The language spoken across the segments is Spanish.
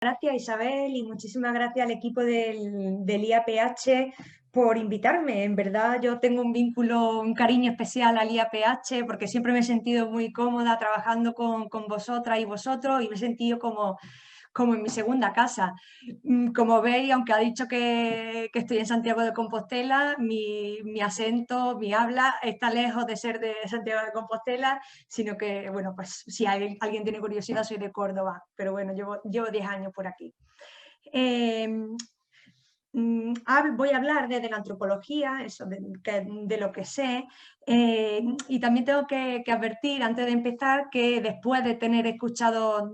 Gracias Isabel y muchísimas gracias al equipo del IAPH por invitarme. En verdad yo tengo un vínculo, un cariño especial al IAPH porque siempre me he sentido muy cómoda trabajando con vosotras y vosotros y me he sentido como en mi segunda casa. Como veis, aunque ha dicho que estoy en Santiago de Compostela, mi acento, mi habla está lejos de ser de Santiago de Compostela, sino que, bueno, pues si alguien tiene curiosidad, soy de Córdoba, pero bueno, llevo 10 años por aquí. Eh, Voy a hablar desde la antropología, eso de lo que sé, y también tengo que advertir antes de empezar que después de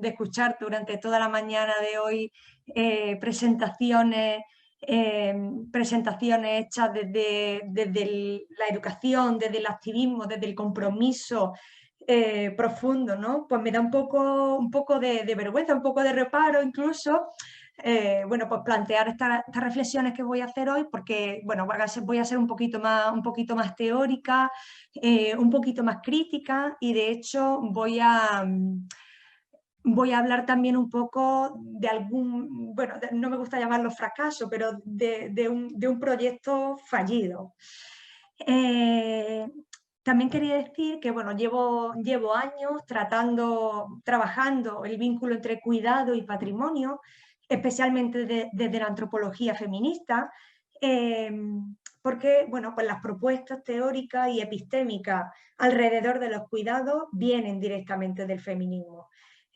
escuchar durante toda la mañana de hoy eh, presentaciones hechas desde la educación, desde el activismo, desde el compromiso profundo, ¿no? Pues me da un poco de vergüenza, un poco de reparo incluso bueno, pues plantear estas reflexiones que voy a hacer hoy, porque bueno, voy a ser un poquito más teórica, un poquito más crítica y de hecho voy a hablar también un poco de bueno, no me gusta llamarlo fracaso, pero de un proyecto fallido. También quería decir que bueno, llevo años trabajando el vínculo entre cuidado y patrimonio, especialmente desde la antropología feminista, eh, porque bueno, pues las propuestas teóricas y epistémicas alrededor de los cuidados vienen directamente del feminismo.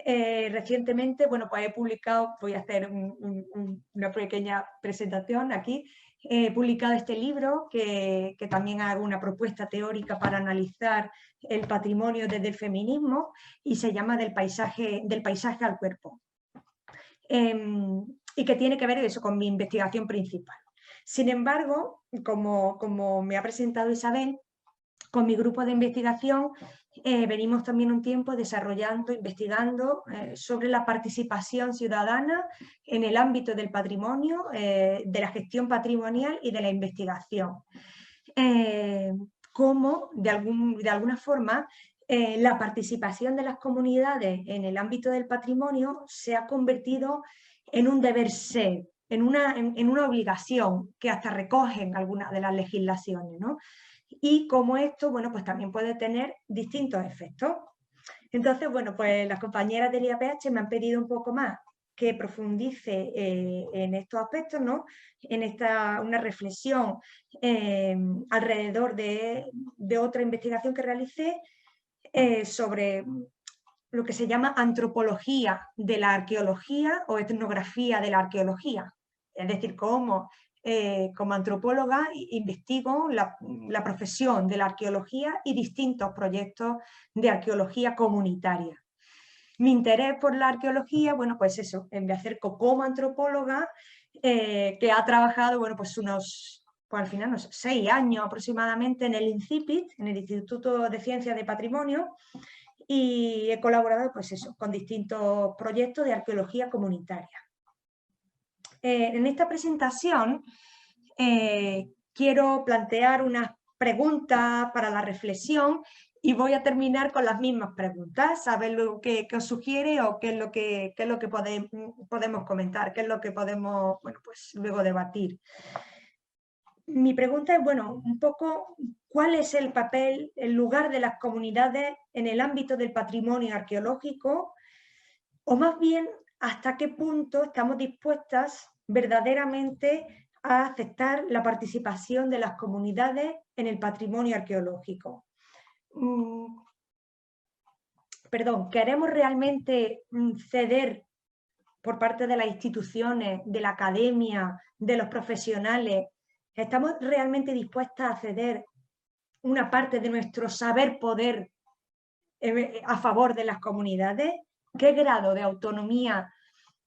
Recientemente, bueno, pues he publicado, voy a hacer una pequeña presentación aquí, he publicado este libro que también hago una propuesta teórica para analizar el patrimonio desde el feminismo y se llama Del paisaje al cuerpo. Y que tiene que ver eso con mi investigación principal. Sin embargo, como me ha presentado Isabel, con mi grupo de investigación venimos también un tiempo investigando sobre la participación ciudadana en el ámbito del patrimonio, de la gestión patrimonial y de la investigación. Cómo, de alguna forma, la participación de las comunidades en el ámbito del patrimonio se ha convertido en un deber ser, en una obligación que hasta recogen algunas de las legislaciones, ¿no? Y como esto, bueno, pues también puede tener distintos efectos. Entonces, bueno, pues las compañeras del IAPH me han pedido un poco más que profundice en estos aspectos, ¿no? Una reflexión alrededor de otra investigación que realicé sobre lo que se llama antropología de la arqueología o etnografía de la arqueología. Es decir, cómo como antropóloga investigo la profesión de la arqueología y distintos proyectos de arqueología comunitaria. Mi interés por la arqueología, bueno, pues eso, me acerco como antropóloga que ha trabajado, bueno, pues al final unos 6 años aproximadamente en el INCIPIT, en el Instituto de Ciencias de Patrimonio, y he colaborado, pues eso, con distintos proyectos de arqueología comunitaria. En esta presentación quiero plantear unas preguntas para la reflexión y voy a terminar con las mismas preguntas, a ver lo que os sugiere o qué es lo que podemos comentar, qué es lo que podemos, bueno, pues luego debatir. Mi pregunta es, bueno, un poco, ¿cuál es el papel, el lugar de las comunidades en el ámbito del patrimonio arqueológico? O más bien, ¿hasta qué punto estamos dispuestas verdaderamente a aceptar la participación de las comunidades en el patrimonio arqueológico? Perdón, ¿queremos realmente ceder por parte de las instituciones, de la academia, de los profesionales? ¿Estamos realmente dispuestas a ceder una parte de nuestro saber poder a favor de las comunidades? ¿Qué grado de autonomía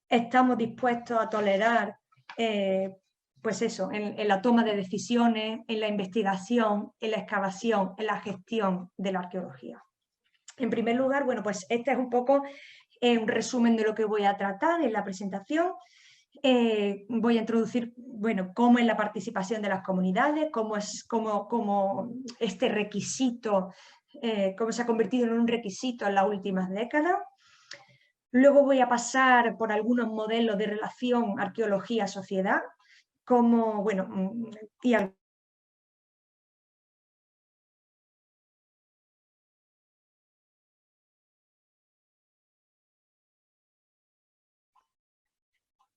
estamos dispuestos a tolerar, pues eso, en la toma de decisiones, en la investigación, en la excavación, en la gestión de la arqueología? En primer lugar, bueno, pues este es un poco un resumen de lo que voy a tratar en la presentación. Voy a introducir, bueno, cómo es la participación de las comunidades, cómo este requisito, cómo se ha convertido en un requisito en las últimas décadas. Luego voy a pasar por algunos modelos de relación arqueología-sociedad, como, bueno, y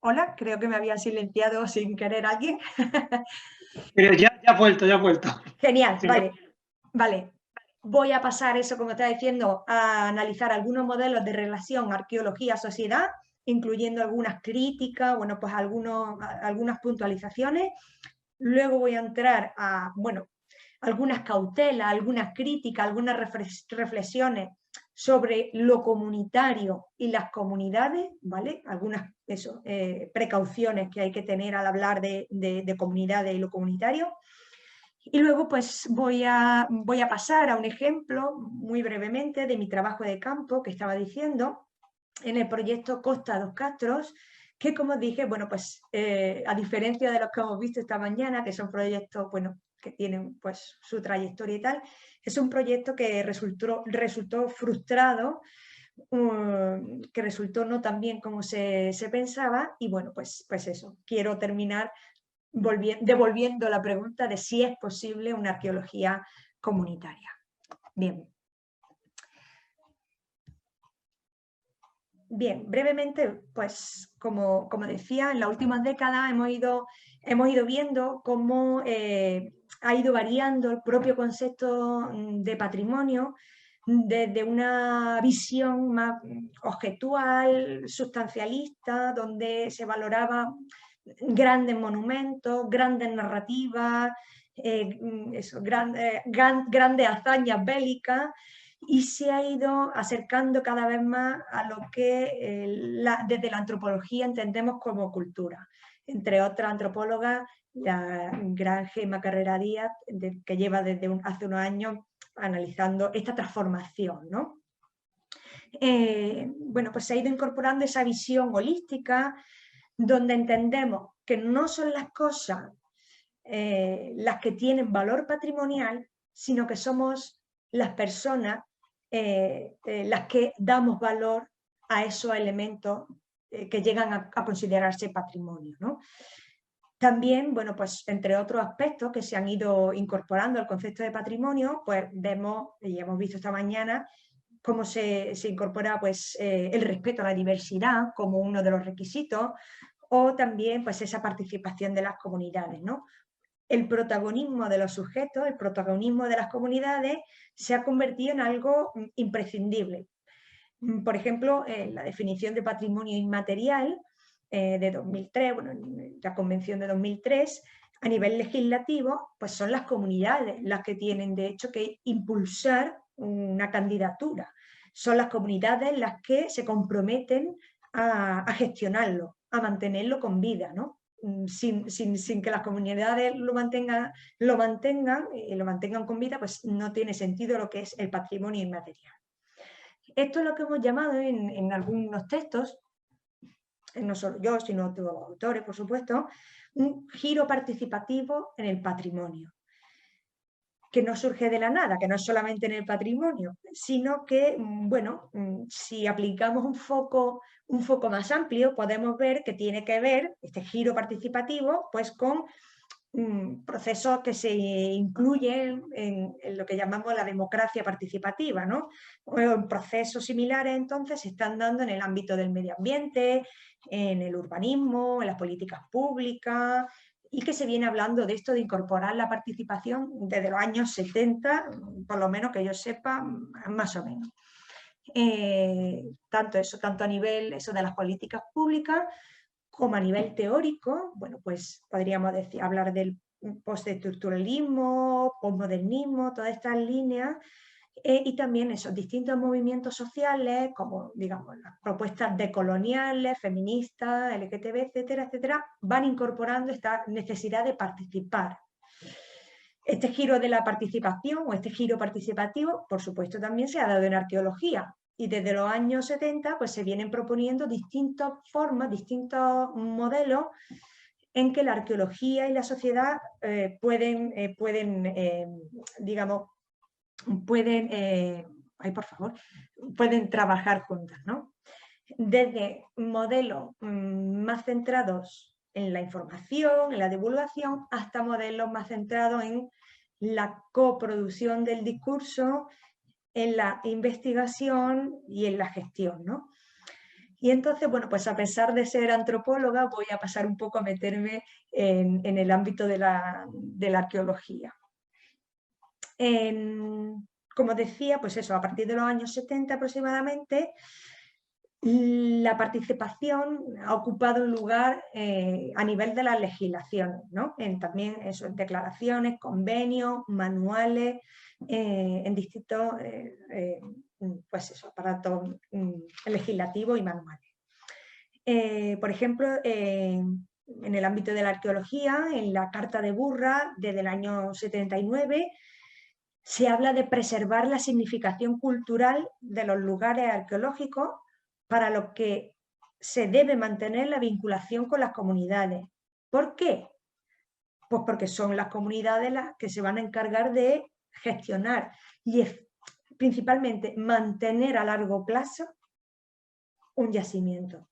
hola, creo que me había silenciado sin querer alguien. Pero ya ha vuelto, ya ha vuelto. Genial, Sí, vale, vale. Voy a pasar eso, como estaba diciendo, a analizar algunos modelos de relación arqueología-sociedad, incluyendo algunas críticas, bueno, pues algunas puntualizaciones. Luego voy a entrar a, bueno, algunas cautelas, algunas críticas, algunas reflexiones sobre lo comunitario y las comunidades, ¿vale? Algunas precauciones que hay que tener al hablar de comunidades y lo comunitario. Y luego pues voy a pasar a un ejemplo muy brevemente de mi trabajo de campo que estaba diciendo en el proyecto Costa dos Castros, que como dije, bueno, pues a diferencia de los que hemos visto esta mañana, que son proyectos, bueno, que tienen pues su trayectoria y tal, es un proyecto que resultó frustrado, que resultó no tan bien como se pensaba, y bueno, pues eso, quiero terminar devolviendo la pregunta de si es posible una arqueología comunitaria. Bien. Bien, brevemente, pues como decía, en las últimas décadas hemos ido viendo cómo ha ido variando el propio concepto de patrimonio desde una visión más objetual, sustancialista, donde se valoraba grandes monumentos, grandes narrativas, grandes hazañas bélicas, y se ha ido acercando cada vez más a lo que desde la antropología entendemos como cultura. Entre otras antropólogas, la gran Gemma Carrera Díaz, que lleva desde hace unos años analizando esta transformación, ¿no? Bueno, pues se ha ido incorporando esa visión holística donde entendemos que no son las cosas las que tienen valor patrimonial, sino que somos las personas las que damos valor a esos elementos que llegan a considerarse patrimonio, ¿no? También, bueno, pues entre otros aspectos que se han ido incorporando al concepto de patrimonio, pues vemos, y hemos visto esta mañana, cómo se incorpora pues, el respeto a la diversidad como uno de los requisitos, o también pues, esa participación de las comunidades, ¿no? El protagonismo de los sujetos, el protagonismo de las comunidades se ha convertido en algo imprescindible. Por ejemplo, la definición de patrimonio inmaterial de 2003, bueno, la Convención de 2003, a nivel legislativo, pues son las comunidades las que tienen, de hecho, que impulsar una candidatura. Son las comunidades las que se comprometen a gestionarlo, a mantenerlo con vida, ¿no? Sin que las comunidades lo mantengan con vida, pues no tiene sentido lo que es el patrimonio inmaterial. Esto es lo que hemos llamado en algunos textos, no solo yo, sino otros autores, por supuesto, un giro participativo en el patrimonio, que no surge de la nada, que no es solamente en el patrimonio, sino que, bueno, si aplicamos un foco más amplio, podemos ver que tiene que ver este giro participativo pues con procesos que se incluyen en lo que llamamos la democracia participativa, ¿no? Procesos similares entonces se están dando en el ámbito del medio ambiente, en el urbanismo, en las políticas públicas, y que se viene hablando de esto de incorporar la participación desde los años 70, por lo menos que yo sepa, más o menos. Tanto a nivel eso de las políticas públicas, como a nivel teórico, bueno, pues podríamos hablar del postestructuralismo, postmodernismo, todas estas líneas, y también esos distintos movimientos sociales, como digamos las propuestas decoloniales, feministas, LGTB, etcétera, etcétera, van incorporando esta necesidad de participar. Este giro de la participación o este giro participativo, por supuesto, también se ha dado en arqueología. Y desde los años 70 pues, se vienen proponiendo distintas formas, distintos modelos en que la arqueología y la sociedad pueden trabajar juntas, ¿no? desde modelos más centrados en la información, en la divulgación, hasta modelos más centrados en la coproducción del discurso, en la investigación y en la gestión, ¿no? Y entonces, bueno, pues a pesar de ser antropóloga, voy a pasar un poco a meterme en el ámbito de la arqueología. Como decía, pues eso, a partir de los años 70 aproximadamente, la participación ha ocupado un lugar a nivel de las legislaciones, ¿no? También eso, en declaraciones, convenios, manuales, en distintos pues eso, aparatos legislativos y manuales. Por ejemplo, en el ámbito de la arqueología, en la Carta de Burra, desde el año 79, se habla de preservar la significación cultural de los lugares arqueológicos, para lo que se debe mantener la vinculación con las comunidades. ¿Por qué? Pues porque son las comunidades las que se van a encargar de gestionar y principalmente mantener a largo plazo un yacimiento.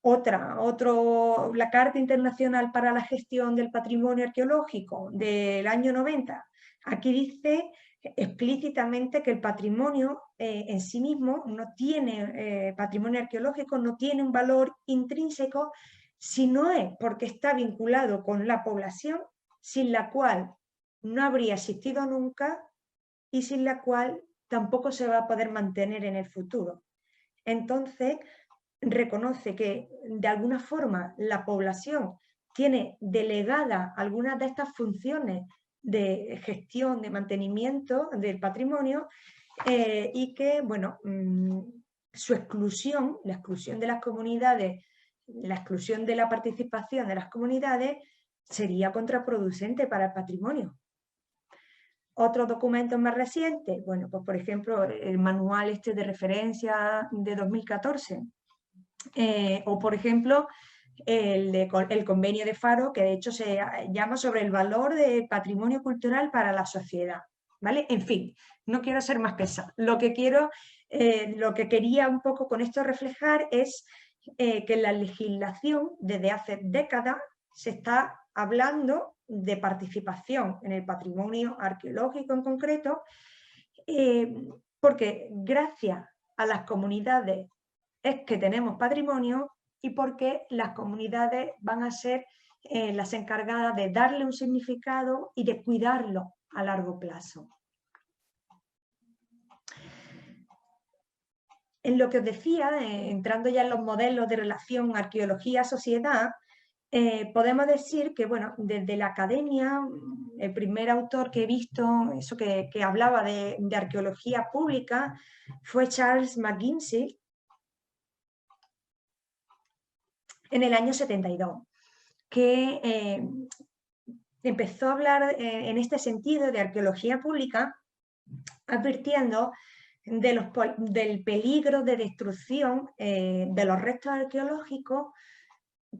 La Carta Internacional para la Gestión del Patrimonio Arqueológico del año 90, aquí dice explícitamente que el patrimonio en sí mismo no tiene, patrimonio arqueológico no tiene un valor intrínseco, si no es porque está vinculado con la población, sin la cual no habría existido nunca y sin la cual tampoco se va a poder mantener en el futuro. Entonces, reconoce que de alguna forma la población tiene delegada algunas de estas funciones de gestión, de mantenimiento del patrimonio y que, bueno, su exclusión, la exclusión de las comunidades, la exclusión de la participación de las comunidades sería contraproducente para el patrimonio. Otros documentos más recientes, bueno, pues por ejemplo el manual de referencia de 2014, o por ejemplo el convenio de Faro, que de hecho se llama sobre el valor de patrimonio cultural para la sociedad, ¿vale? En fin, no quiero ser más pesada. Lo que quería un poco con esto reflejar es que la legislación desde hace décadas se está hablando de participación en el patrimonio arqueológico en concreto, porque gracias a las comunidades es que tenemos patrimonio y porque las comunidades van a ser las encargadas de darle un significado y de cuidarlo a largo plazo. En lo que os decía, entrando ya en los modelos de relación arqueología-sociedad, podemos decir que, bueno, desde la academia, el primer autor que he visto, eso que hablaba de arqueología pública, fue Charles McGinsey, en el año 72, que empezó a hablar en este sentido de arqueología pública, advirtiendo del peligro de destrucción de los restos arqueológicos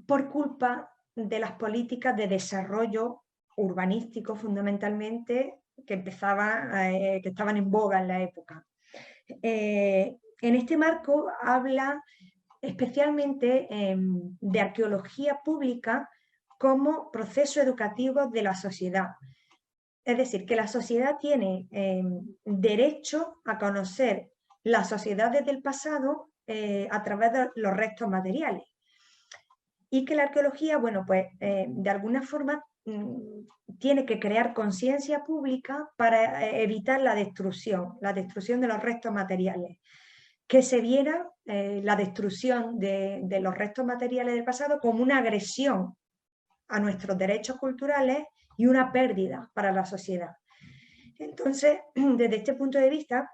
por culpa de las políticas de desarrollo urbanístico, fundamentalmente, que estaban en boga en la época. En este marco habla especialmente de arqueología pública como proceso educativo de la sociedad. Es decir, que la sociedad tiene derecho a conocer las sociedades del pasado a través de los restos materiales. Y que la arqueología, bueno, pues de alguna forma tiene que crear conciencia pública para evitar la destrucción de los restos materiales. Que se viera la destrucción de los restos materiales del pasado como una agresión a nuestros derechos culturales y una pérdida para la sociedad. Entonces, desde este punto de vista,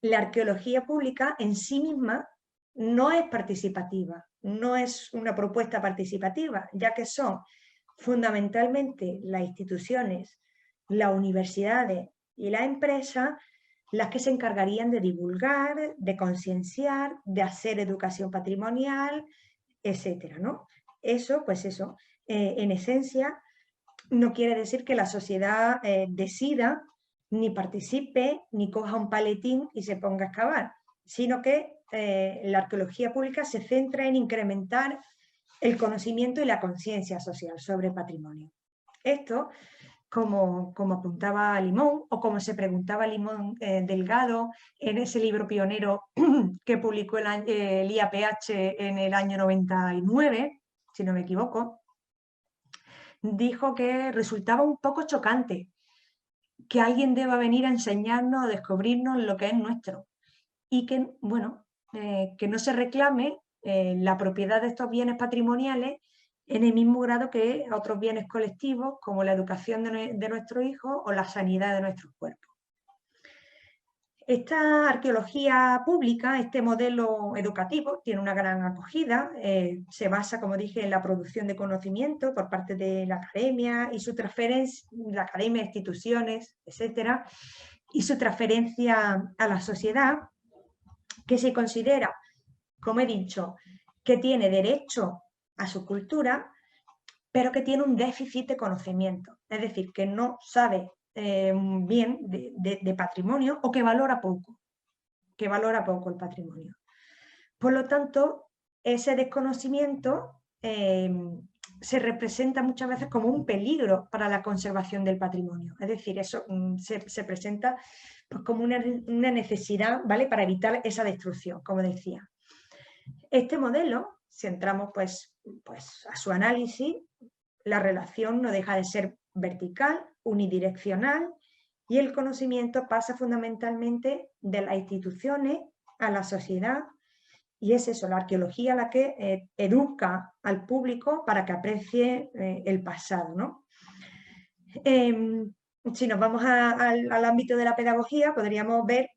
la arqueología pública en sí misma no es participativa, no es una propuesta participativa, ya que son fundamentalmente las instituciones, las universidades y las empresas las que se encargarían de divulgar, de concienciar, de hacer educación patrimonial, etcétera, ¿no? Eso, pues eso, en esencia, no quiere decir que la sociedad decida, ni participe, ni coja un paletín y se ponga a excavar. sino que la arqueología pública se centra en incrementar el conocimiento y la conciencia social sobre patrimonio. Esto, como apuntaba Limón, o como se preguntaba Limón Delgado en ese libro pionero que publicó el IAPH en el año 99, si no me equivoco, dijo que resultaba un poco chocante que alguien deba venir a enseñarnos, a descubrirnos lo que es nuestro, y que, bueno, que no se reclame la propiedad de estos bienes patrimoniales en el mismo grado que otros bienes colectivos, como la educación de nuestros hijos o la sanidad de nuestros cuerpos. Esta arqueología pública, este modelo educativo, tiene una gran acogida, se basa, como dije, en la producción de conocimiento por parte de la academia y su transferencia, la academia, instituciones, etcétera, y su transferencia a la sociedad, que se considera, como he dicho, que tiene derecho a su cultura, pero que tiene un déficit de conocimiento, es decir, que no sabe bien de patrimonio o que valora poco el patrimonio. Por lo tanto, ese desconocimiento se representa muchas veces como un peligro para la conservación del patrimonio. Es decir, eso se presenta pues, como una necesidad, ¿vale?, para evitar esa destrucción, como decía. Este modelo, si entramos pues a su análisis, la relación no deja de ser vertical, unidireccional, y el conocimiento pasa fundamentalmente de las instituciones a la sociedad, y es eso, la arqueología la que educa al público para que aprecie el pasado, ¿no? Si nos vamos al ámbito de la pedagogía, podríamos ver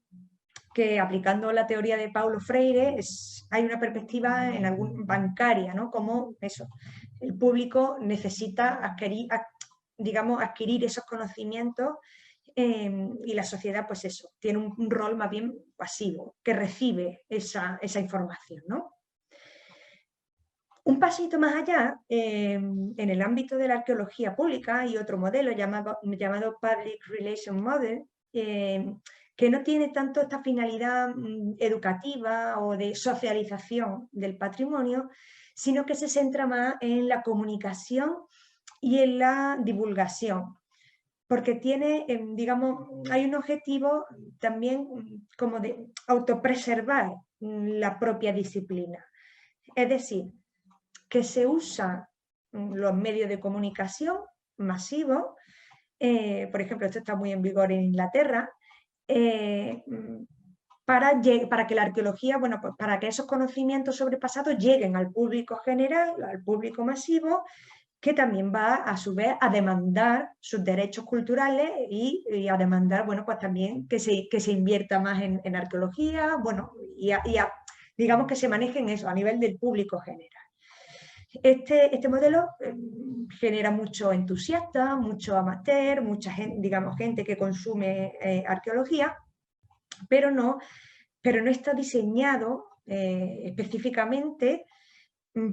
que aplicando la teoría de Paulo Freire hay una perspectiva bancaria, ¿no? Como eso, el público necesita adquirir esos conocimientos y la sociedad, pues eso, tiene un rol más bien pasivo, que recibe esa información, ¿no? Un pasito más allá, en el ámbito de la arqueología pública hay otro modelo llamado Public Relation Model, que no tiene tanto esta finalidad educativa o de socialización del patrimonio, sino que se centra más en la comunicación y en la divulgación, porque tiene, hay un objetivo también como de autopreservar la propia disciplina. Es decir, que se usan los medios de comunicación masivos, por ejemplo, esto está muy en vigor en Inglaterra, para que la arqueología, bueno, pues para que esos conocimientos sobre pasado lleguen al público general, al público masivo, que también va a su vez a demandar sus derechos culturales y a demandar, bueno, pues también que se invierta más en arqueología, bueno, digamos que se maneje en eso, a nivel del público general. Este modelo genera mucho entusiasta, mucho amateur, mucha gente, gente que consume arqueología, pero no está diseñado específicamente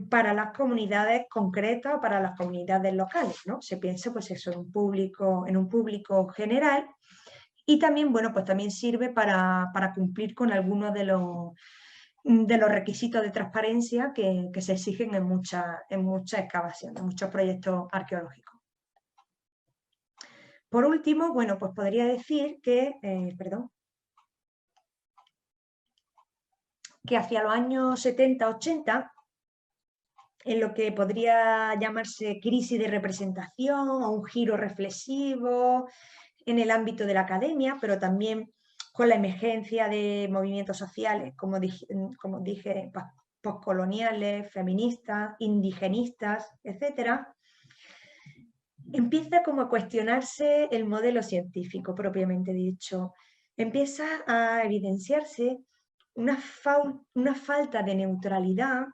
para las comunidades concretas, para las comunidades locales, ¿no? Se piensa pues eso en un público general, y también, bueno, pues también sirve para cumplir con algunos de los requisitos de transparencia que se exigen en muchas excavaciones, en muchos proyectos arqueológicos. Por último, bueno, pues podría decir que, que hacia los años 70-80, en lo que podría llamarse crisis de representación o un giro reflexivo en el ámbito de la academia, pero también con la emergencia de movimientos sociales, como dije, postcoloniales, feministas, indigenistas, etc., empieza como a cuestionarse el modelo científico propiamente dicho. Empieza a evidenciarse una falta de neutralidad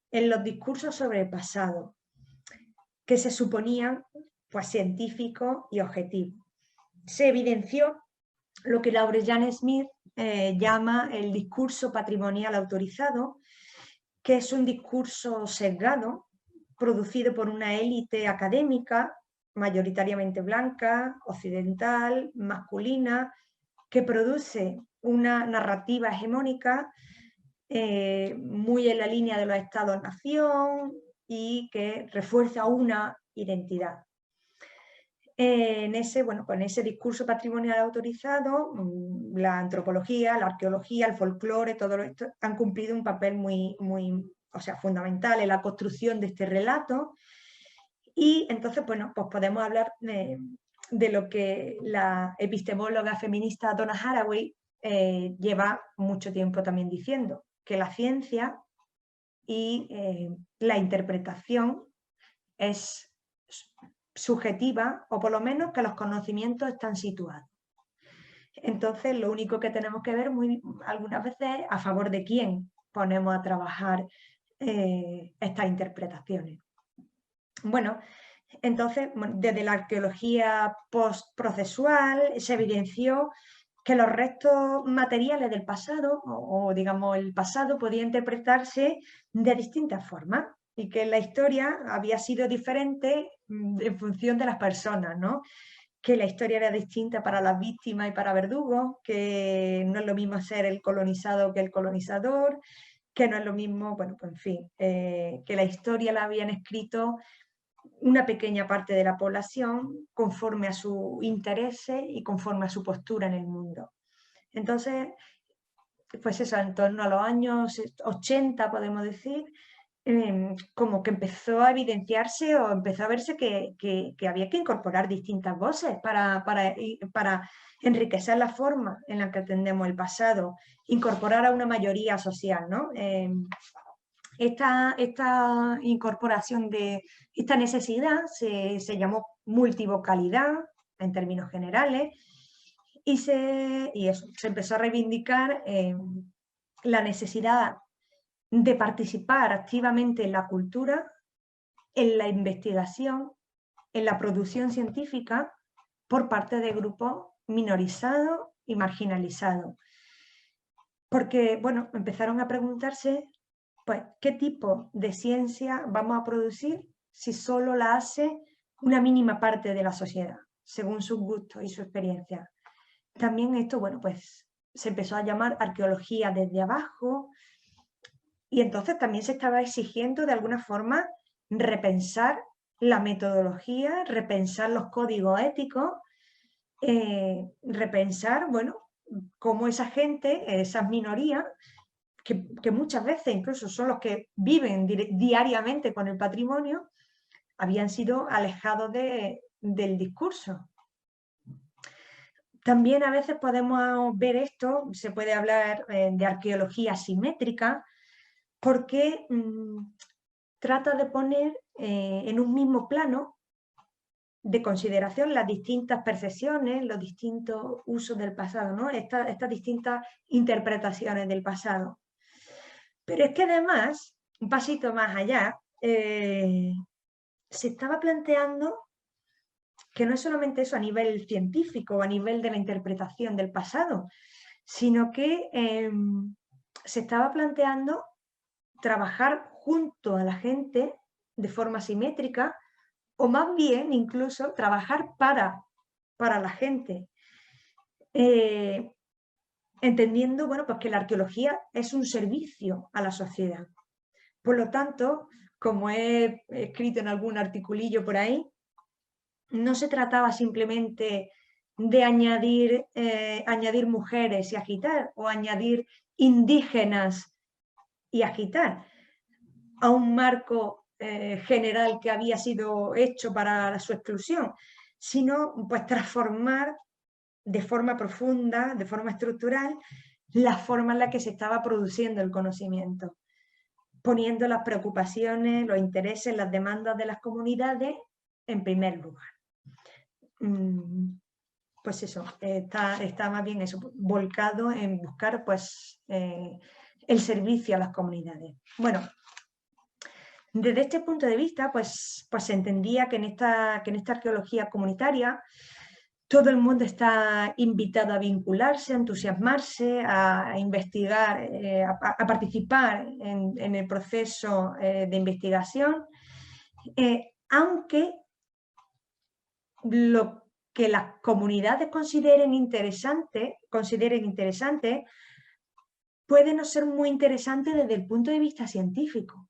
en los discursos sobre el pasado, que se suponían pues, científicos y objetivos. Se evidenció lo que Laure Jan Smith llama el discurso patrimonial autorizado, que es un discurso sesgado, producido por una élite académica, mayoritariamente blanca, occidental, masculina, que produce una narrativa hegemónica muy en la línea de los estados-nación y que refuerza una identidad. Con ese discurso patrimonial autorizado, la antropología, la arqueología, el folclore, todo esto han cumplido un papel muy fundamental en la construcción de este relato. Y entonces, bueno, pues podemos hablar de lo que la epistemóloga feminista Donna Haraway lleva mucho tiempo también diciendo, que la ciencia y la interpretación es subjetiva, o por lo menos que los conocimientos están situados. Entonces, lo único que tenemos que ver algunas veces es a favor de quién ponemos a trabajar estas interpretaciones. Bueno, entonces, desde la arqueología postprocesual se evidenció que los restos materiales del pasado, o digamos el pasado, podía interpretarse de distintas formas y que la historia había sido diferente en función de las personas, ¿no? Que la historia era distinta para las víctimas y para verdugos, que no es lo mismo ser el colonizado que el colonizador, que no es lo mismo, bueno, pues en fin, que la historia la habían escrito una pequeña parte de la población conforme a sus intereses y conforme a su postura en el mundo. Entonces, pues eso, en torno a los años 80, podemos decir, como que empezó a evidenciarse o empezó a verse que había que incorporar distintas voces para enriquecer la forma en la que entendemos el pasado, incorporar a una mayoría social, ¿no? Esta incorporación de esta necesidad se llamó multivocalidad en términos generales y se empezó a reivindicar la necesidad de participar activamente en la cultura, en la investigación, en la producción científica por parte de grupos minorizados y marginalizados. Porque, bueno, empezaron a preguntarse, pues, ¿qué tipo de ciencia vamos a producir si solo la hace una mínima parte de la sociedad, según sus gustos y su experiencia? También esto, bueno, pues se empezó a llamar arqueología desde abajo, y entonces también se estaba exigiendo de alguna forma repensar la metodología, repensar los códigos éticos, repensar, bueno, cómo esa gente, esas minorías, que muchas veces incluso son los que viven diariamente con el patrimonio, habían sido alejados del discurso. También a veces podemos ver esto, se puede hablar de arqueología simétrica, porque trata de poner en un mismo plano de consideración las distintas percepciones, los distintos usos del pasado, ¿no? Estas distintas interpretaciones del pasado. Pero es que además, un pasito más allá, se estaba planteando que no es solamente eso a nivel científico o a nivel de la interpretación del pasado, sino que se estaba planteando trabajar junto a la gente de forma simétrica, o más bien incluso trabajar para la gente, entendiendo, bueno, pues que la arqueología es un servicio a la sociedad. Por lo tanto, como he escrito en algún articulillo por ahí, no se trataba simplemente de añadir mujeres y agitar, o añadir indígenas y agitar a un marco general que había sido hecho para su exclusión, sino pues transformar de forma profunda, de forma estructural, la forma en la que se estaba produciendo el conocimiento, poniendo las preocupaciones, los intereses, las demandas de las comunidades en primer lugar. Pues eso, está más bien eso, volcado en buscar pues el servicio a las comunidades. Bueno, desde este punto de vista, pues se entendía que en esta arqueología comunitaria todo el mundo está invitado a vincularse, a entusiasmarse, a investigar, a participar en el proceso de investigación, aunque lo que las comunidades consideren interesante, puede no ser muy interesante desde el punto de vista científico.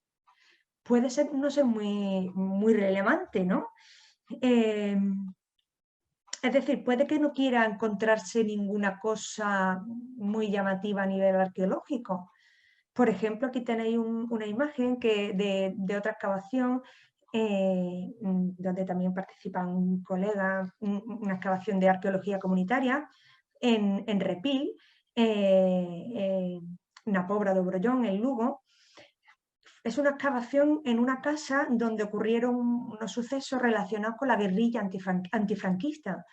Puede ser, no ser muy, muy relevante, ¿no? Es decir, puede que no quiera encontrarse ninguna cosa muy llamativa a nivel arqueológico. Por ejemplo, aquí tenéis una imagen de otra excavación donde también participa un colega, una excavación de arqueología comunitaria en Repil, na Pobra do Brollón, en Lugo. Es una excavación en una casa donde ocurrieron unos sucesos relacionados con la guerrilla antifranquista,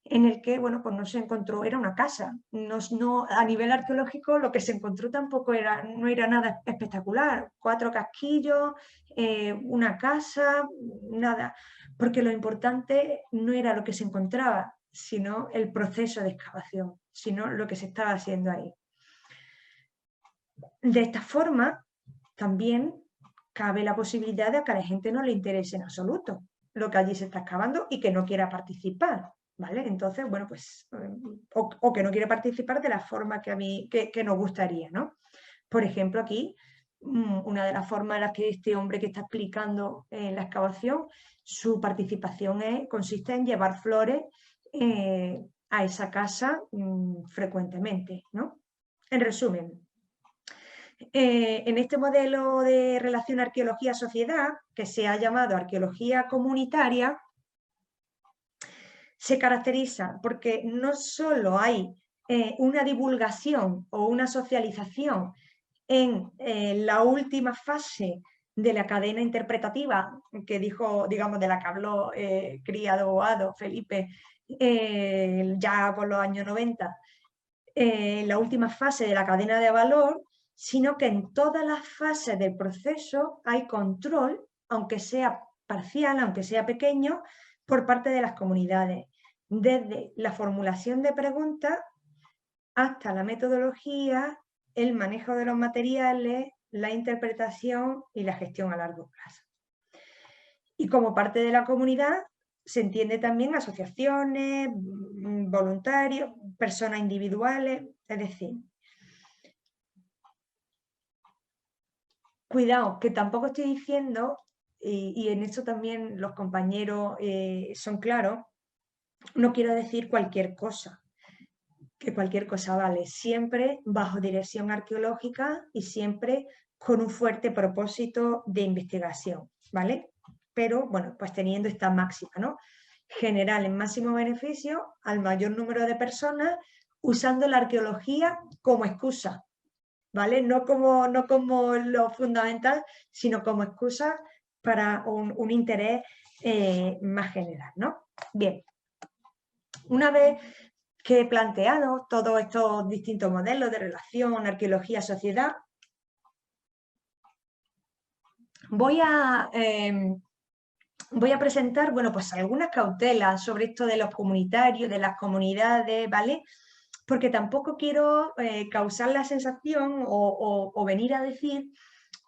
en el que, bueno, pues no se encontró, era una casa. No, a nivel arqueológico lo que se encontró tampoco no era nada espectacular. 4 casquillos, una casa, nada. Porque lo importante no era lo que se encontraba, sino el proceso de excavación, sino lo que se estaba haciendo ahí. De esta forma, también cabe la posibilidad de que a la gente no le interese en absoluto lo que allí se está excavando y que no quiera participar, ¿vale? Entonces, bueno, pues, o que no quiera participar de la forma que nos gustaría, ¿no? Por ejemplo, aquí, una de las formas en las que este hombre que está explicando la excavación, su participación consiste en llevar flores a esa casa frecuentemente, ¿no? En resumen, en este modelo de relación arqueología-sociedad, que se ha llamado arqueología comunitaria, se caracteriza porque no solo hay una divulgación o una socialización en la última fase de la cadena interpretativa que dijo, digamos, de la que habló Criado Boado, Felipe, ya por los años 90, la última fase de la cadena de valor, sino que en todas las fases del proceso hay control, aunque sea parcial, aunque sea pequeño, por parte de las comunidades, desde la formulación de preguntas hasta la metodología, el manejo de los materiales, la interpretación y la gestión a largo plazo. Y como parte de la comunidad se entiende también asociaciones, voluntarios, personas individuales, es decir, cuidado, que tampoco estoy diciendo, y en esto también los compañeros son claros, no quiero decir cualquier cosa, que cualquier cosa vale, siempre bajo dirección arqueológica y siempre con un fuerte propósito de investigación, ¿vale? Pero, bueno, pues teniendo esta máxima, ¿no? Generar el máximo beneficio al mayor número de personas usando la arqueología como excusa, ¿vale? No como lo fundamental, sino como excusa para un interés más general, ¿no? Bien, una vez que he planteado todos estos distintos modelos de relación, arqueología, sociedad, voy a presentar, bueno, pues algunas cautelas sobre esto de los comunitarios, de las comunidades, ¿vale? Porque tampoco quiero causar la sensación o venir a decir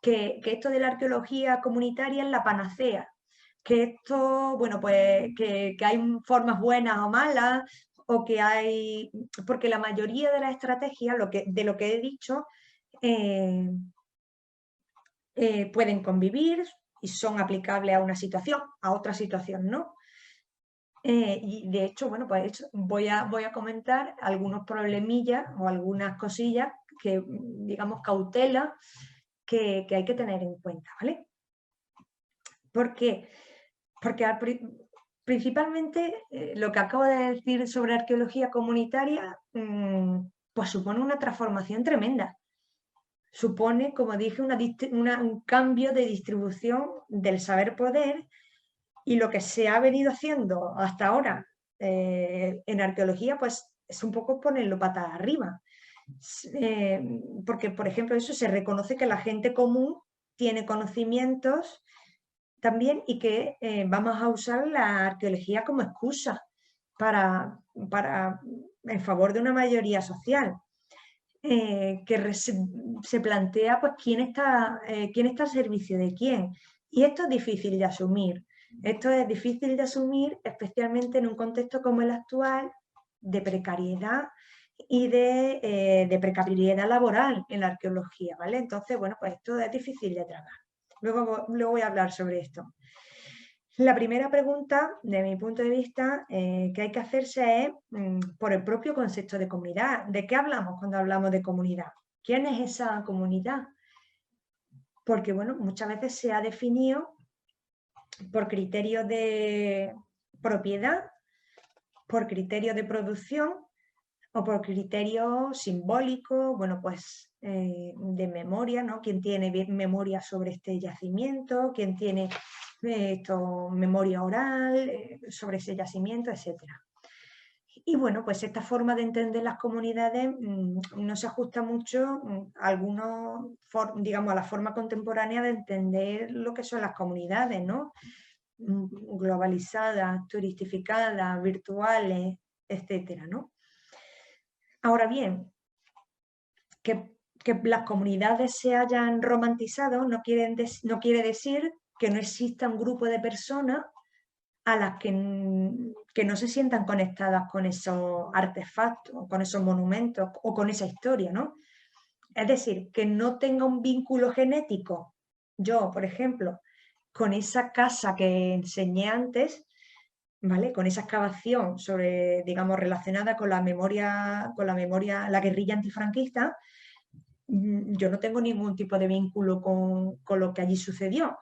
que esto de la arqueología comunitaria es la panacea, que esto, bueno, pues que hay formas buenas o malas, o que hay, porque la mayoría de las estrategias, de lo que he dicho, pueden convivir y son aplicables a una situación, a otra situación no. Y de hecho, bueno, pues voy a comentar algunos problemillas o algunas cosillas que, digamos, cautelas que hay que tener en cuenta, ¿vale? ¿Por qué? Porque principalmente lo que acabo de decir sobre arqueología comunitaria, pues supone una transformación tremenda. Supone, como dije, un cambio de distribución del saber-poder, y lo que se ha venido haciendo hasta ahora en arqueología, pues es un poco ponerlo patas arriba. Porque, por ejemplo, eso se reconoce que la gente común tiene conocimientos también y que vamos a usar la arqueología como excusa en favor de una mayoría social. Que se plantea pues quién está al servicio de quién. Y esto es difícil de asumir, Esto es difícil de asumir, especialmente en un contexto como el actual, de precariedad y de precariedad laboral en la arqueología, ¿vale? Entonces, bueno, pues esto es difícil de tratar. Luego voy a hablar sobre esto. La primera pregunta, de mi punto de vista, que hay que hacerse es por el propio concepto de comunidad. ¿De qué hablamos cuando hablamos de comunidad? ¿Quién es esa comunidad? Porque, bueno, muchas veces se ha definido por criterios de propiedad, por criterios de producción o por criterios simbólicos, bueno, pues de memoria, ¿no? ¿Quién tiene memoria sobre este yacimiento? ¿Quién tiene memoria oral sobre ese yacimiento, etcétera? Y bueno, pues esta forma de entender las comunidades no se ajusta mucho digamos, a la forma contemporánea de entender lo que son las comunidades, ¿no? Globalizadas, turistificadas, virtuales, etcétera, ¿no? Ahora bien, que las comunidades se hayan romantizado no quiere decir que no exista un grupo de personas a las que no se sientan conectadas con esos artefactos, con esos monumentos o con esa historia, ¿no? Es decir, que no tenga un vínculo genético, yo, por ejemplo, con esa casa que enseñé antes, ¿vale? Con esa excavación sobre, digamos, relacionada con la memoria, la guerrilla antifranquista, yo no tengo ningún tipo de vínculo con lo que allí sucedió.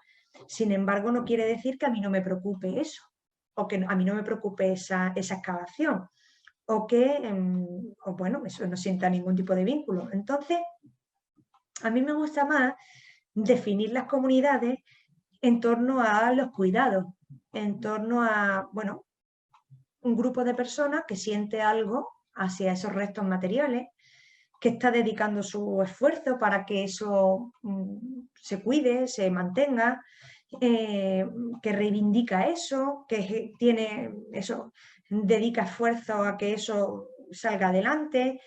Sin embargo, no quiere decir que a mí no me preocupe eso, o que a mí no me preocupe esa excavación, o que, o bueno, eso no sienta ningún tipo de vínculo. Entonces, a mí me gusta más definir las comunidades en torno a los cuidados, en torno a, bueno, un grupo de personas que siente algo hacia esos restos materiales, que está dedicando su esfuerzo para que eso se cuide, se mantenga, que reivindica eso, que tiene eso, dedica esfuerzo a que eso salga adelante.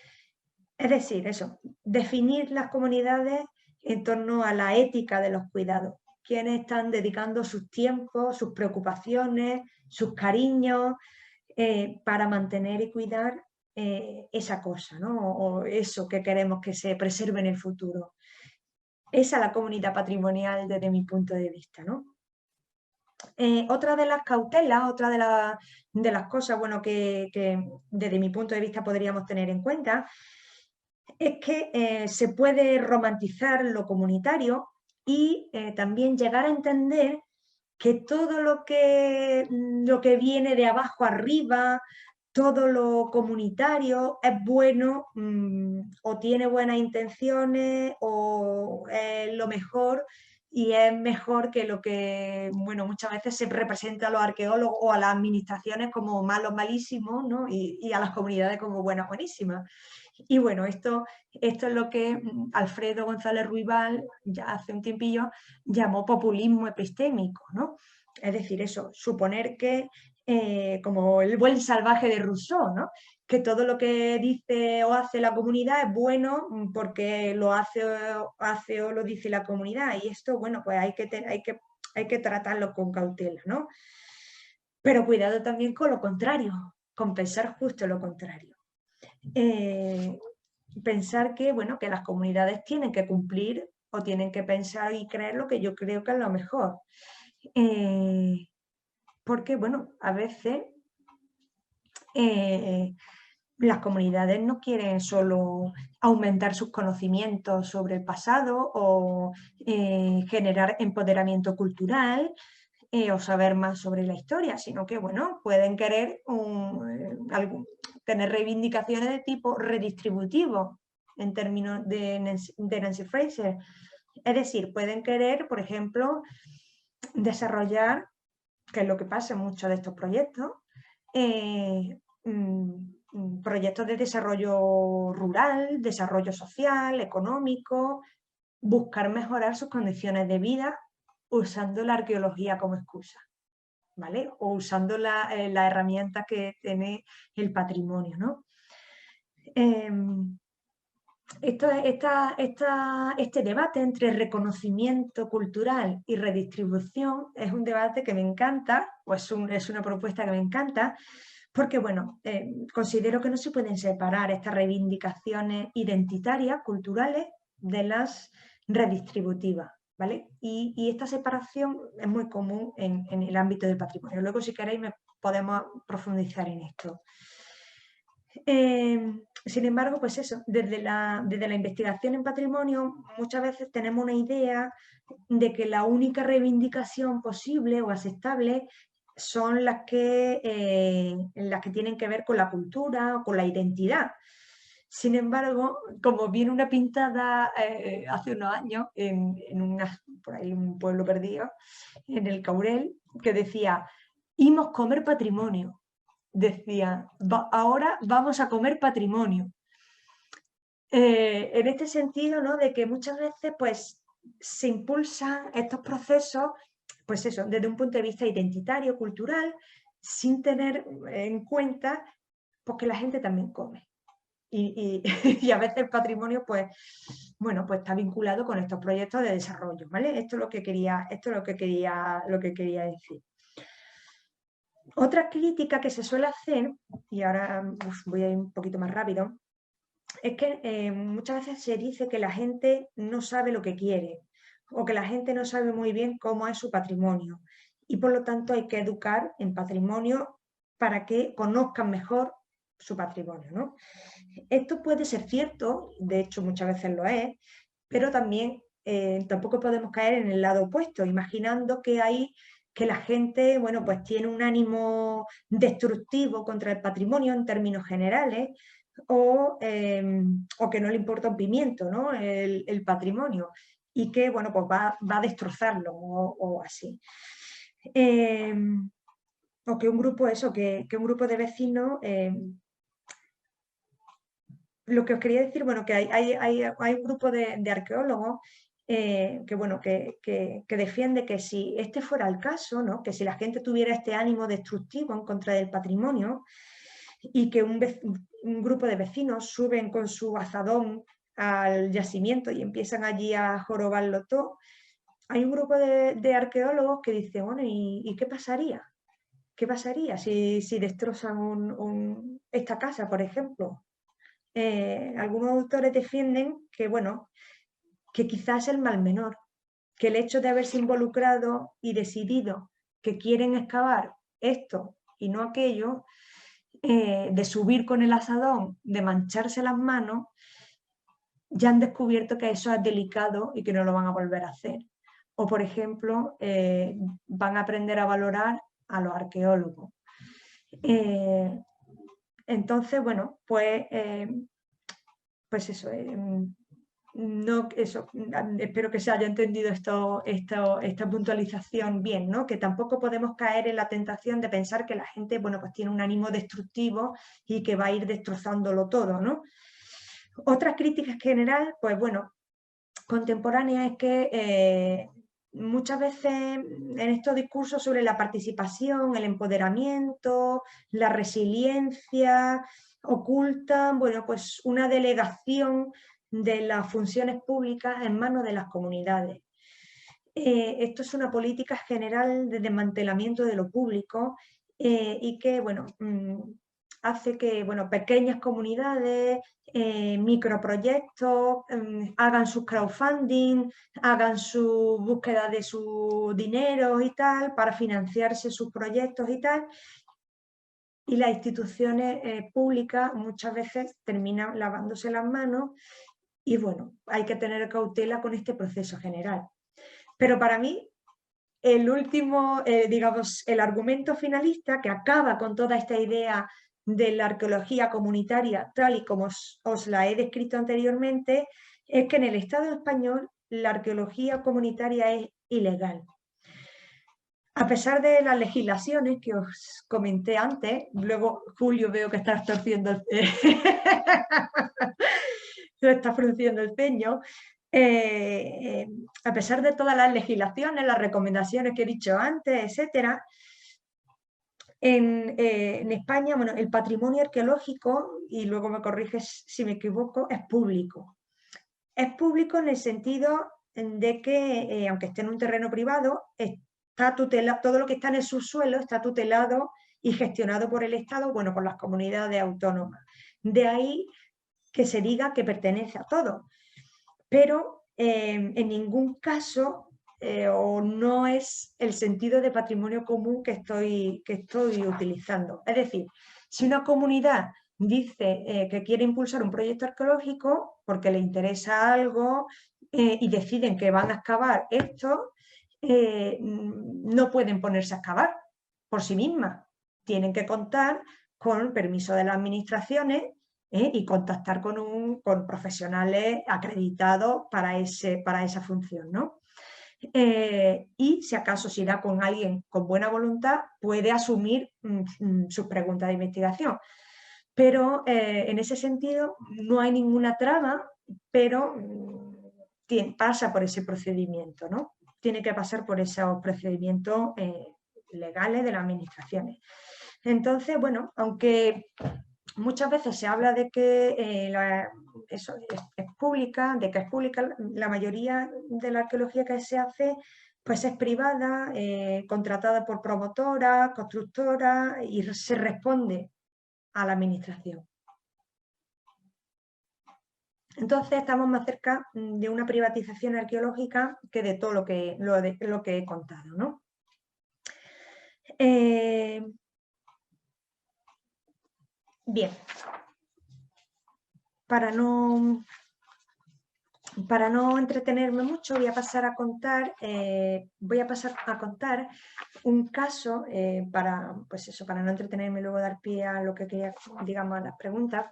Es decir, eso, definir las comunidades en torno a la ética de los cuidados. Quienes están dedicando sus tiempos, sus preocupaciones, sus cariños para mantener y cuidar esa cosa, ¿no? O eso que queremos que se preserve en el futuro. Esa es la comunidad patrimonial desde mi punto de vista, ¿no? Otra de las cautelas, otra de las cosas, bueno, que desde mi punto de vista podríamos tener en cuenta, es que se puede romantizar lo comunitario y también llegar a entender que todo lo que viene de abajo arriba, todo lo comunitario es bueno o tiene buenas intenciones o es lo mejor y es mejor que lo que, bueno, muchas veces se representa a los arqueólogos o a las administraciones como malos malísimos, ¿no? Y a las comunidades como buenas buenísimas. Y bueno, esto es lo que Alfredo González Ruibal ya hace un tiempillo llamó populismo epistémico, ¿no? Es decir, eso, suponer que, como el buen salvaje de Rousseau, ¿no? Que todo lo que dice o hace la comunidad es bueno porque lo hace o lo dice la comunidad. Y esto, bueno, pues hay que tratarlo con cautela, ¿no? Pero cuidado también con lo contrario, con pensar justo lo contrario. Pensar que, bueno, que las comunidades tienen que cumplir o tienen que pensar y creer lo que yo creo que es lo mejor. Porque, bueno, a veces las comunidades no quieren solo aumentar sus conocimientos sobre el pasado o generar empoderamiento cultural o saber más sobre la historia, sino que, bueno, pueden querer tener reivindicaciones de tipo redistributivo, en términos de Nancy Fraser. Es decir, pueden querer, por ejemplo, desarrollar, que es lo que pasa en muchos de estos proyectos, proyectos de desarrollo rural, desarrollo social, económico, buscar mejorar sus condiciones de vida usando la arqueología como excusa, ¿vale? O usando las herramientas que tiene el patrimonio, ¿no? Este debate entre reconocimiento cultural y redistribución es un debate que me encanta, o es una propuesta que me encanta, porque bueno, considero que no se pueden separar estas reivindicaciones identitarias, culturales, de las redistributivas, ¿vale? Y esta separación es muy común en el ámbito del patrimonio. Luego, si queréis, podemos profundizar en esto. Sin embargo, pues eso, desde la investigación en patrimonio muchas veces tenemos una idea de que la única reivindicación posible o aceptable son las que tienen que ver con la cultura o con la identidad. Sin embargo, como viene una pintada hace unos años por ahí un pueblo perdido, en el Caurel, que decía, «Imos comer patrimonio». Decía, ahora vamos a comer patrimonio. En este sentido, ¿no? De que muchas veces pues, se impulsan estos procesos, pues eso, desde un punto de vista identitario, cultural, sin tener en cuenta pues, que la gente también come. Y a veces el patrimonio, pues, bueno, pues está vinculado con estos proyectos de desarrollo, ¿vale? Esto es lo que quería decir. Otra crítica que se suele hacer, y ahora voy a ir un poquito más rápido, es que muchas veces se dice que la gente no sabe lo que quiere o que la gente no sabe muy bien cómo es su patrimonio y por lo tanto hay que educar en patrimonio para que conozcan mejor su patrimonio, ¿no? Esto puede ser cierto, de hecho muchas veces lo es, pero también tampoco podemos caer en el lado opuesto, imaginando que la gente, bueno, pues tiene un ánimo destructivo contra el patrimonio en términos generales o que no le importa un pimiento, ¿no? El patrimonio y que, bueno, pues va a destrozarlo o así. O que un grupo, que un grupo de vecinos... lo que os quería decir, bueno, que hay un grupo de arqueólogos bueno, que defiende que si este fuera el caso, ¿no? Que si la gente tuviera este ánimo destructivo en contra del patrimonio y que un grupo de vecinos suben con su azadón al yacimiento y empiezan allí a jorobarlo todo, hay un grupo de arqueólogos que dice, bueno, ¿y qué pasaría? ¿Qué pasaría si destrozan esta casa, por ejemplo? Algunos autores defienden que, bueno, que quizás el mal menor, que el hecho de haberse involucrado y decidido que quieren excavar esto y no aquello, de subir con el asadón, de mancharse las manos, ya han descubierto que eso es delicado y que no lo van a volver a hacer. O, por ejemplo, van a aprender a valorar a los arqueólogos. Entonces, bueno, pues eso, no, eso, espero que se haya entendido esta puntualización bien, ¿no? Que tampoco podemos caer en la tentación de pensar que la gente, bueno, pues tiene un ánimo destructivo y que va a ir destrozándolo todo, ¿no? Otra crítica general, pues bueno, contemporánea es que muchas veces en estos discursos sobre la participación, el empoderamiento, la resiliencia, ocultan, bueno, pues una delegación de las funciones públicas en manos de las comunidades. Esto es una política general de desmantelamiento de lo público y que, bueno, hace que, bueno, pequeñas comunidades, microproyectos, hagan sus crowdfunding, hagan su búsqueda de su dinero y tal, para financiarse sus proyectos y tal, y las instituciones públicas muchas veces terminan lavándose las manos y, bueno, hay que tener cautela con este proceso general. Pero para mí, el último, digamos, el argumento finalista que acaba con toda esta idea de la arqueología comunitaria, tal y como os la he descrito anteriormente, es que en el Estado español la arqueología comunitaria es ilegal. A pesar de las legislaciones que os comenté antes, luego Julio veo que estás torciendo está frunciendo el ceño, a pesar de todas las legislaciones, las recomendaciones que he dicho antes, etc., en España, bueno, el patrimonio arqueológico, y luego me corriges si me equivoco, es público. Es público en el sentido de que, aunque esté en un terreno privado, está tutelado, todo lo que está en el subsuelo está tutelado y gestionado por el Estado, bueno, por las comunidades autónomas. De ahí que se diga que pertenece a todos. Pero en ningún caso o no es el sentido de patrimonio común que estoy utilizando. Es decir, si una comunidad dice que quiere impulsar un proyecto arqueológico porque le interesa algo y deciden que van a excavar esto, no pueden ponerse a excavar por sí mismas. Tienen que contar con el permiso de las administraciones y contactar con profesionales acreditados para esa función, ¿no? Y si acaso si da con alguien con buena voluntad, puede asumir sus preguntas de investigación. Pero en ese sentido no hay ninguna traba, pero pasa por ese procedimiento, ¿no? Tiene que pasar por esos procedimientos legales de las administraciones. Entonces, bueno, aunque muchas veces se habla de que es pública, la mayoría de la arqueología que se hace pues es privada, contratada por promotoras, constructoras y se responde a la administración. Entonces estamos más cerca de una privatización arqueológica que de todo lo que he contado, ¿no? Bien, para no entretenerme mucho, voy a pasar a contar un caso para no entretenerme y luego dar pie a lo que quería, digamos, a las preguntas.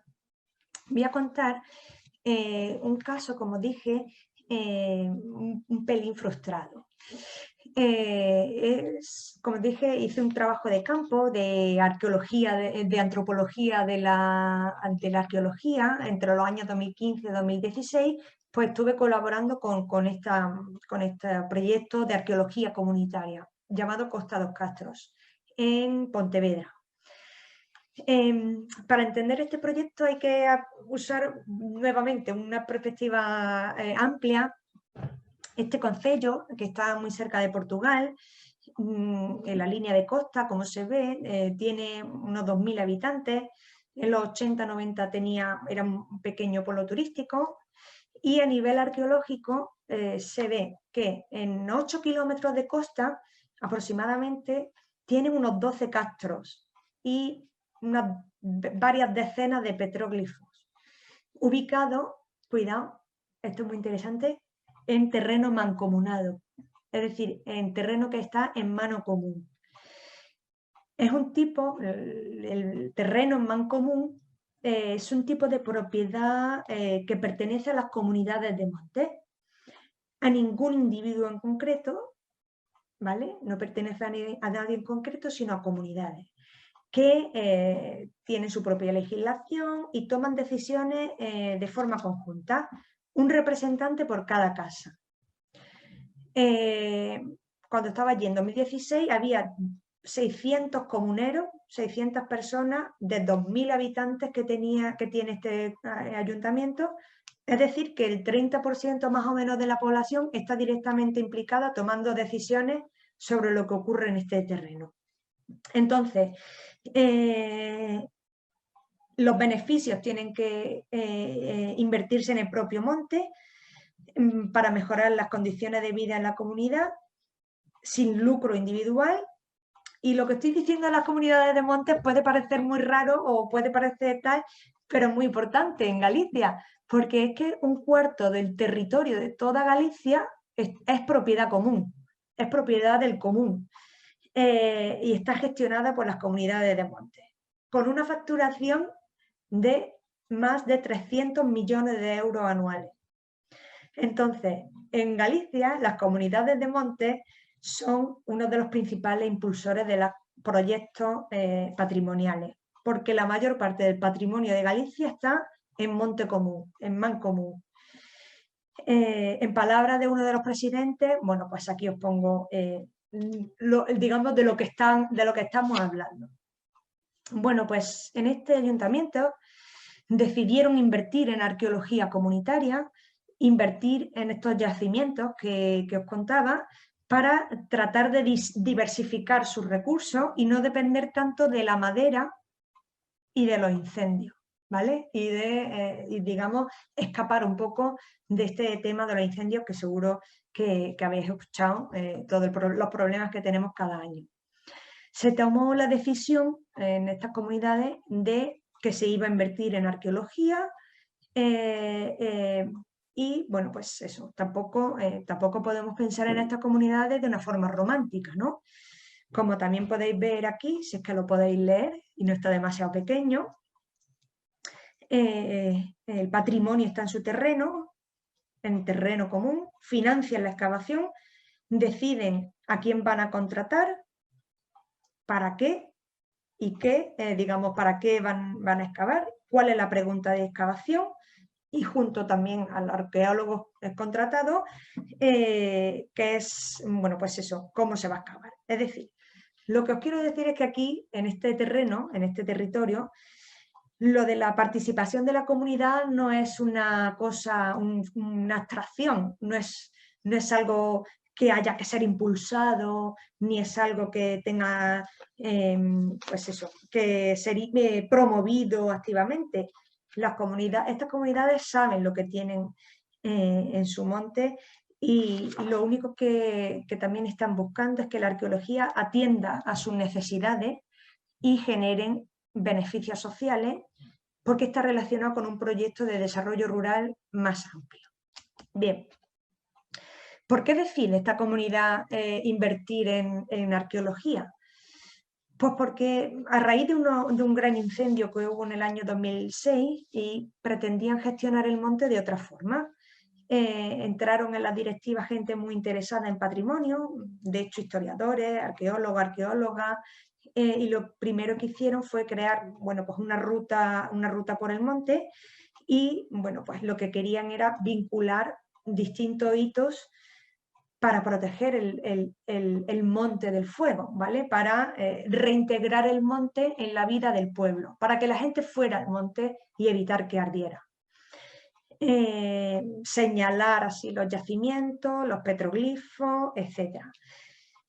Voy a contar un caso, como dije, un pelín frustrado. Como dije, hice un trabajo de campo de arqueología, de antropología de la arqueología entre los años 2015 y 2016. Pues estuve colaborando con este proyecto de arqueología comunitaria llamado Costa dos Castros en Pontevedra. Para entender este proyecto hay que usar nuevamente una perspectiva amplia. Este concello, que está muy cerca de Portugal, en la línea de costa, como se ve, tiene unos 2000 habitantes. En los 80-90 era un pequeño polo turístico. Y a nivel arqueológico se ve que en 8 kilómetros de costa aproximadamente tiene unos 12 castros y varias decenas de petróglifos, ubicados, cuidado, esto es muy interesante, en terreno mancomunado, es decir, en terreno que está en mano común. Es un tipo, el terreno en mancomún es un tipo de propiedad que pertenece a las comunidades de monte, a ningún individuo en concreto, ¿vale? No pertenece a nadie en concreto, sino a comunidades que tienen su propia legislación y toman decisiones de forma conjunta, un representante por cada casa. Cuando estaba allí en 2016 había 600 comuneros, 600 personas de 2000 habitantes que tiene este ayuntamiento, es decir, que el 30% más o menos de la población está directamente implicada tomando decisiones sobre lo que ocurre en este terreno. Entonces, los beneficios tienen que invertirse en el propio monte para mejorar las condiciones de vida en la comunidad, sin lucro individual. Y lo que estoy diciendo a las comunidades de montes puede parecer muy raro o puede parecer tal, pero es muy importante en Galicia, porque es que un cuarto del territorio de toda Galicia es propiedad común, es propiedad del común. Y está gestionada por las comunidades de montes, con una facturación de más de 300 millones de euros anuales. Entonces, en Galicia, las comunidades de montes son uno de los principales impulsores de los proyectos patrimoniales, porque la mayor parte del patrimonio de Galicia está en monte común, en mancomún. En palabras de uno de los presidentes, bueno, pues aquí os pongo digamos de lo que estamos hablando. Bueno, pues en este ayuntamiento decidieron invertir en arqueología comunitaria invertir en estos yacimientos que os contaba para tratar de diversificar sus recursos y no depender tanto de la madera y de los incendios, ¿vale? Y digamos, escapar un poco de este tema de los incendios que seguro que habéis escuchado, todos los problemas que tenemos cada año. Se tomó la decisión en estas comunidades de que se iba a invertir en arqueología y, bueno, pues eso, tampoco podemos pensar en estas comunidades de una forma romántica, ¿no? Como también podéis ver aquí, si es que lo podéis leer y no está demasiado pequeño, el patrimonio está en su terreno, en terreno común, financian la excavación, deciden a quién van a contratar, para qué y qué, digamos, para qué van a excavar, cuál es la pregunta de excavación y junto también al arqueólogo contratado, que es, bueno, pues eso, cómo se va a excavar. Es decir, lo que os quiero decir es que aquí, en este terreno, en este territorio, lo de la participación de la comunidad no es una cosa, una abstracción, no es algo que haya que ser impulsado, ni es algo que tenga, pues eso, que ser promovido activamente. Estas comunidades saben lo que tienen en su monte y lo único que también están buscando es que la arqueología atienda a sus necesidades y generen beneficios sociales porque está relacionado con un proyecto de desarrollo rural más amplio. Bien, ¿por qué decide esta comunidad invertir en arqueología? Pues porque a raíz de un gran incendio que hubo en el año 2006 y pretendían gestionar el monte de otra forma. Entraron en la directiva gente muy interesada en patrimonio, de hecho historiadores, arqueólogos, arqueólogas, y lo primero que hicieron fue crear, bueno, pues una ruta por el monte y, bueno, pues lo que querían era vincular distintos hitos para proteger el monte del fuego, ¿vale? Para reintegrar el monte en la vida del pueblo, para que la gente fuera al monte y evitar que ardiera. Señalar así los yacimientos, los petroglifos, etc.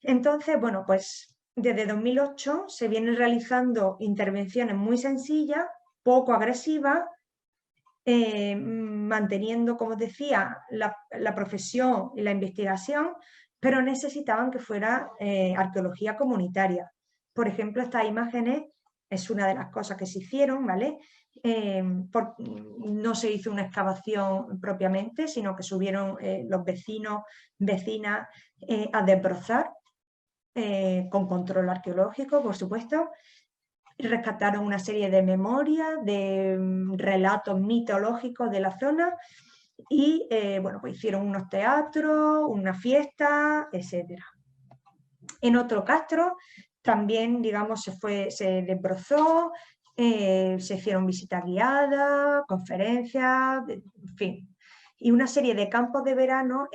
Entonces, bueno, pues desde 2008 se vienen realizando intervenciones muy sencillas, poco agresivas, manteniendo, como os decía, la profesión y la investigación, pero necesitaban que fuera arqueología comunitaria. Por ejemplo, estas imágenes es una de las cosas que se hicieron, ¿vale? No se hizo una excavación propiamente, sino que subieron los vecinos, vecinas a desbrozar con control arqueológico, por supuesto. Rescataron una serie de memorias, de relatos mitológicos de la zona y bueno, pues hicieron unos teatros, una fiesta, etc. En otro castro también, digamos, se desbrozó, se hicieron visitas guiadas, conferencias, en fin. Y una serie de campos de verano,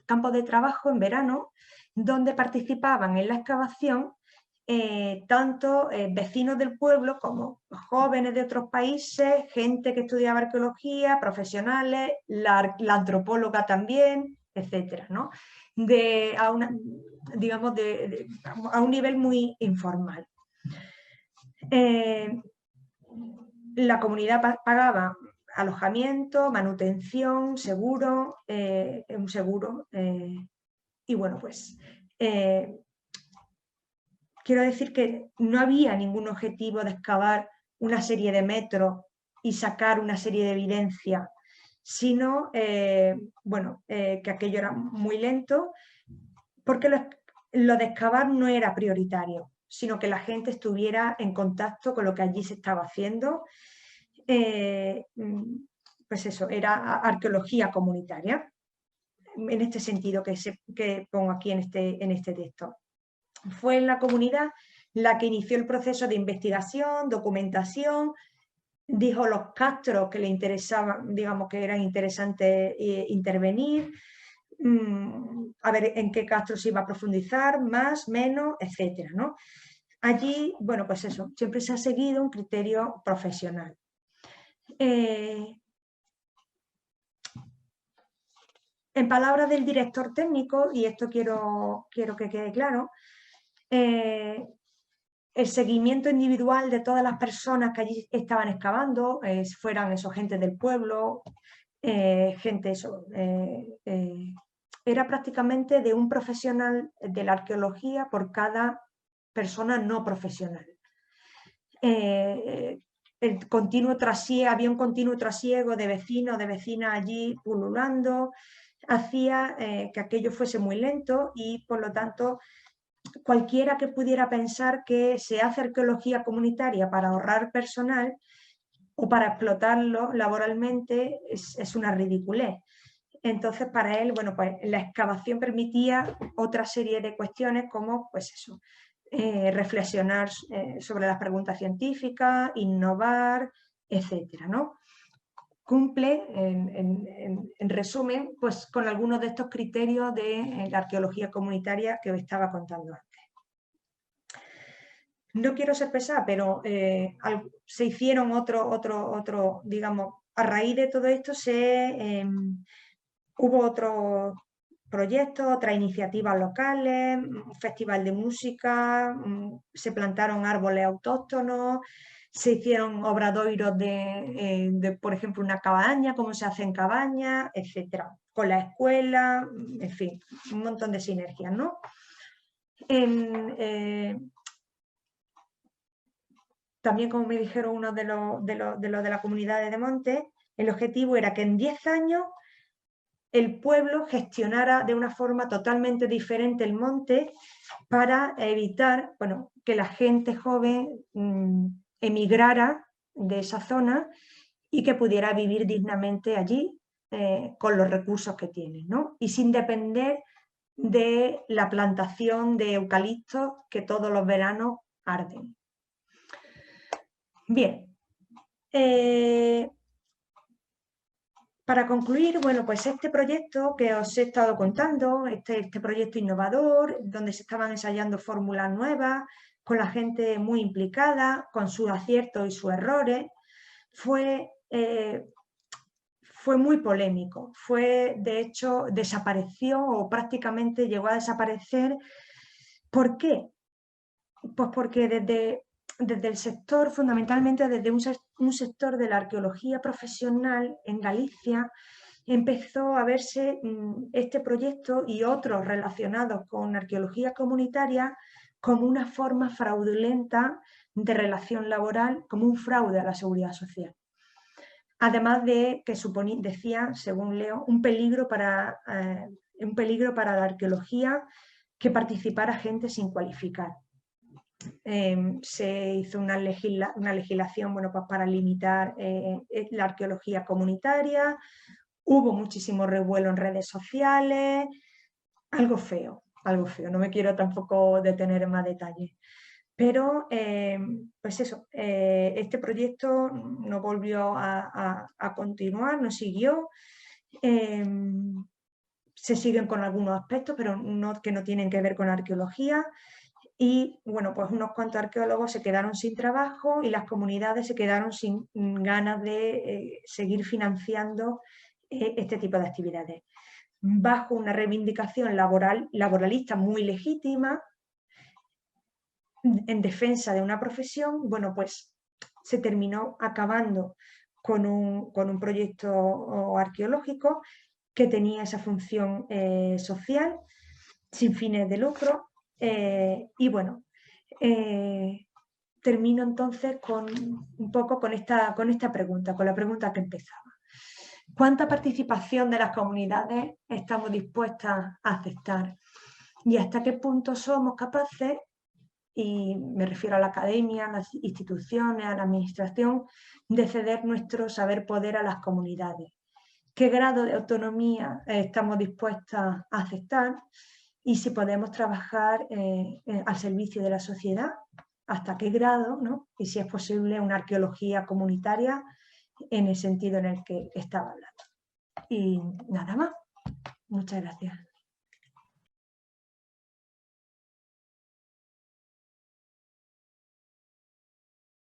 campos de trabajo en verano, donde participaban en la excavación tanto vecinos del pueblo como jóvenes de otros países, gente que estudiaba arqueología, profesionales, la antropóloga también, etcétera, ¿no? Digamos, a un nivel muy informal. La comunidad pagaba alojamiento, manutención, seguro, un seguro, y bueno, pues quiero decir que no había ningún objetivo de excavar una serie de metros y sacar una serie de evidencia, sino bueno, que aquello era muy lento, porque lo de excavar no era prioritario, sino que la gente estuviera en contacto con lo que allí se estaba haciendo. Pues eso, era arqueología comunitaria, en este sentido que pongo aquí en este texto. Fue la comunidad la que inició el proceso de investigación, documentación, dijo los castros que le interesaban, digamos que eran interesantes intervenir, a ver en qué castro se iba a profundizar, más, menos, etcétera, ¿no? Allí, bueno, pues eso, siempre se ha seguido un criterio profesional. En palabras del director técnico, y esto quiero que quede claro, el seguimiento individual de todas las personas que allí estaban excavando, fueran esos gente del pueblo, gente era prácticamente de un profesional de la arqueología por cada persona no profesional. El continuo trasiego, había un continuo trasiego de vecinos, de vecinas allí pululando, hacía que aquello fuese muy lento y por lo tanto cualquiera que pudiera pensar que se hace arqueología comunitaria para ahorrar personal o para explotarlo laboralmente es una ridiculez. Entonces, para él, bueno, pues la excavación permitía otra serie de cuestiones como, pues eso, reflexionar sobre las preguntas científicas, innovar, etcétera, ¿no? Cumple, en resumen, pues con algunos de estos criterios de la arqueología comunitaria que os estaba contando antes. No quiero ser pesada, pero se hicieron digamos, a raíz de todo esto hubo otros proyectos, otras iniciativas locales, un festival de música, se plantaron árboles autóctonos, se hicieron obradoiros de, por ejemplo, una cabaña, como se hace en cabañas, etcétera, con la escuela, en fin, un montón de sinergias, ¿no? También, como me dijeron uno de la comunidad de Monte, el objetivo era que en 10 años el pueblo gestionara de una forma totalmente diferente el monte para evitar, bueno, que la gente joven emigrara de esa zona y que pudiera vivir dignamente allí con los recursos que tienen, ¿no? Y sin depender de la plantación de eucaliptos que todos los veranos arden. Bien. Para concluir, bueno, pues este proyecto que os he estado contando, este proyecto innovador, donde se estaban ensayando fórmulas nuevas, con la gente muy implicada, con sus aciertos y sus errores, fue muy polémico. De hecho, desapareció o prácticamente llegó a desaparecer. ¿Por qué? Pues porque desde el sector, fundamentalmente desde un sector de la arqueología profesional en Galicia, empezó a verse este proyecto y otros relacionados con arqueología comunitaria como una forma fraudulenta de relación laboral, como un fraude a la seguridad social. Además de que decía, según leo, un peligro para la arqueología que participara gente sin cualificar. Se hizo una legislación, bueno, pues para limitar la arqueología comunitaria, hubo muchísimo revuelo en redes sociales, algo feo, no me quiero tampoco detener en más detalles. Pero, pues eso, este proyecto no volvió a continuar, no siguió. Se siguen con algunos aspectos, pero que no tienen que ver con arqueología. Y bueno, pues unos cuantos arqueólogos se quedaron sin trabajo y las comunidades se quedaron sin ganas de seguir financiando este tipo de actividades. Bajo una reivindicación laboralista muy legítima, en defensa de una profesión, bueno, pues se terminó acabando con un proyecto arqueológico que tenía esa función social, sin fines de lucro, y bueno, termino entonces un poco con esta pregunta, con la pregunta que empezaba. ¿Cuánta participación de las comunidades estamos dispuestas a aceptar? ¿Y hasta qué punto somos capaces, y me refiero a la academia, a las instituciones, a la administración, de ceder nuestro saber poder a las comunidades? ¿Qué grado de autonomía estamos dispuestas a aceptar? Y si podemos trabajar al servicio de la sociedad, hasta qué grado, ¿no? Y si es posible una arqueología comunitaria en el sentido en el que estaba hablando. Y nada más. Muchas gracias.